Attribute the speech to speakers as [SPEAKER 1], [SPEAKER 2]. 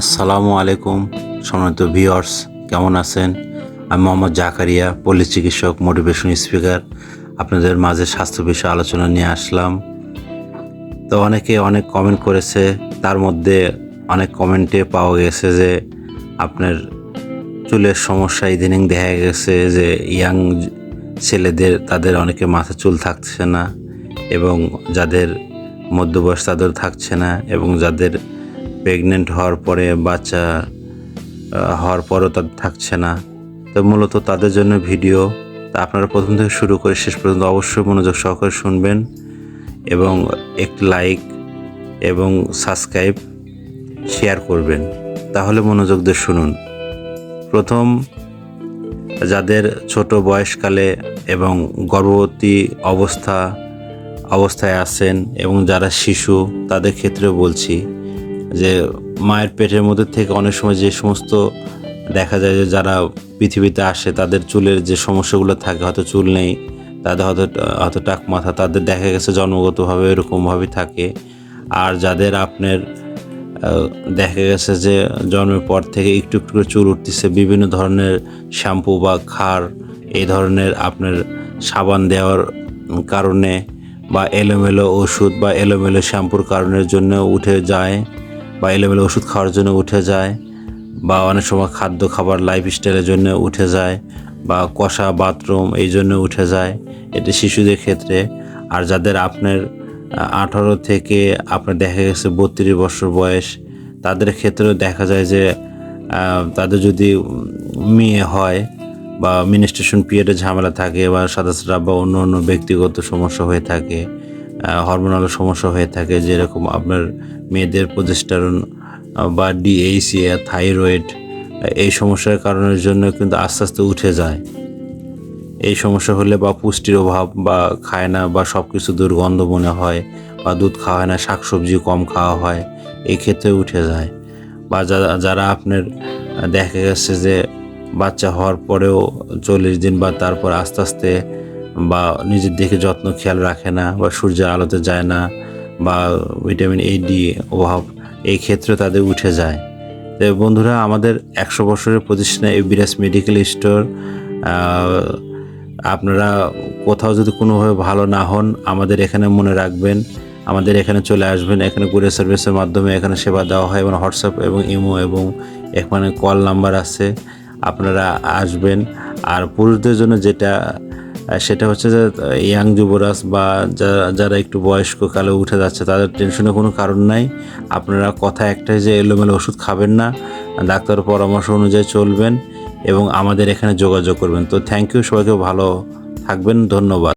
[SPEAKER 1] আসসালামু আলাইকুম সম্মানিত ভিউয়ার্স, কেমন আছেন? আমি মোহাম্মদ জাকারিয়া, পল্লী চিকিৎসক, মোটিভেশন স্পিকার। আপনাদের মাঝে স্বাস্থ্য বিষয়ে আলোচনা নিয়ে আসলাম। তো অনেকে অনেক কমেন্ট করেছে, তার মধ্যে অনেক কমেন্টে পাওয়া গেছে যে আপনার চুলের সমস্যা ইদানিং দেখা গেছে যে ইয়াং ছেলেদের তাদের অনেকে মাথা চুল থাকছে না, এবং যাদের মধ্যবয়স তাদের থাকছে না, এবং যাদের প্রেগনেন্ট হওয়ার পরে বাচ্চা হওয়ার পরও তাদের থাকছে না। তো মূলত তাদের জন্য ভিডিও। তা আপনারা প্রথম থেকে শুরু করে শেষ পর্যন্ত অবশ্যই মনোযোগ সহকারে শুনবেন, এবং একটি লাইক এবং সাবস্ক্রাইব শেয়ার করবেন। তাহলে মনোযোগ দিয়ে শুনুন। প্রথম, যাদের ছোট বয়সকালে এবং গর্ভবতী অবস্থায় আছেন এবং যারা শিশু, তাদের ক্ষেত্রে বলছি যে মায়ের পেটের মধ্যে থেকে অনেক সময় যে সমস্ত দেখা যায় যে যারা পৃথিবীতে আসে তাদের চুলের যে সমস্যাগুলো থাকে, হয়তো চুল নেই, তাদের হয়তো টাক মাথা, তাদের দেখা গেছে জন্মগতভাবে এরকমভাবেই থাকে। আর যাদের আপনার দেখা গেছে যে জন্মের পর থেকে একটু একটু করে চুল উঠতেছে, বিভিন্ন ধরনের শ্যাম্পু বা খার, এই ধরনের আপনার সাবান দেওয়ার কারণে বা এলোমেলো ওষুধ বা এলোমেলো শ্যাম্পুর কারণের জন্য উঠে যায়, বা এলোমেলো ওষুধ খাওয়ার জন্য উঠে যায়, বা অনেক সময় খাবার লাইফস্টাইলের জন্য উঠে যায়, বা কষা বাথরুম এই জন্য উঠে যায়। এটি শিশুদের ক্ষেত্রে। আর যাদের আপনার 18 থেকে আপনার দেখা গেছে 32 বছর বয়স, তাদের ক্ষেত্রেও দেখা যায় যে তাদের যদি মেয়ে হয় বা মিনস্ট্রুয়েশন পিরিয়ডে ঝামেলা থাকে, বা সাদা স্রাব বা অন্য অন্য ব্যক্তিগত সমস্যা হয়ে থাকে, হরমোনাল সমস্যা হয়ে থাকে, যেরকম আপনার মেয়েদের প্রজেস্টেরন বা ডিএইচএ, থাইরয়েড, এই সমস্যার কারণের জন্য কিন্তু আস্তে আস্তে উঠে যায়। এই সমস্যা হলে বা পুষ্টির অভাব, বা খায় না, বা সব কিছু দুর্গন্ধ মনে হয়, বা দুধ খাওয়া হয় না, শাকসবজি কম খাওয়া হয়, এই ক্ষেত্রে উঠে যায়। বা যারা আপনার দেখা গেছে যে বাচ্চা হওয়ার পরেও 40 দিন বা তারপর আস্তে আস্তে বা নিজের দিকে যত্ন খেয়াল রাখে না, বা সূর্যের আলোতে যায় না, বা ভিটামিন এ ডি অভাব, এই ক্ষেত্রে তাদের উঠে যায়। তো বন্ধুরা, আমাদের 100 বছরের প্রতিষ্ঠানে এভিরাস মেডিকেল স্টোর। আপনারা কোথাও যদি কোনোভাবে ভালো না হন, আমাদের এখানে মনে রাখবেন, আমাদের এখানে চলে আসবেন। এখানে কুরিয়ার সার্ভিসের মাধ্যমে এখানে সেবা দেওয়া হয়, এবং হোয়াটসঅ্যাপ এবং ইমো এবং এখানে কল নাম্বার আছে, আপনারা আসবেন। আর পুরুষদের জন্য সেটা হচ্ছে যে ইয়াং যুবরাজ বা যারা একটু বয়স্ক কালে উঠে যাচ্ছে, তাদের টেনশনের কোনো কারণ নাই। আপনারা কথা একটাই যে এলোমেলো ওষুধ খাবেন না, ডাক্তারের পরামর্শ অনুযায়ী চলবেন, এবং আমাদের এখানে যোগাযোগ করবেন। তো থ্যাংক ইউ, সবাইকে ভালো থাকবেন, ধন্যবাদ।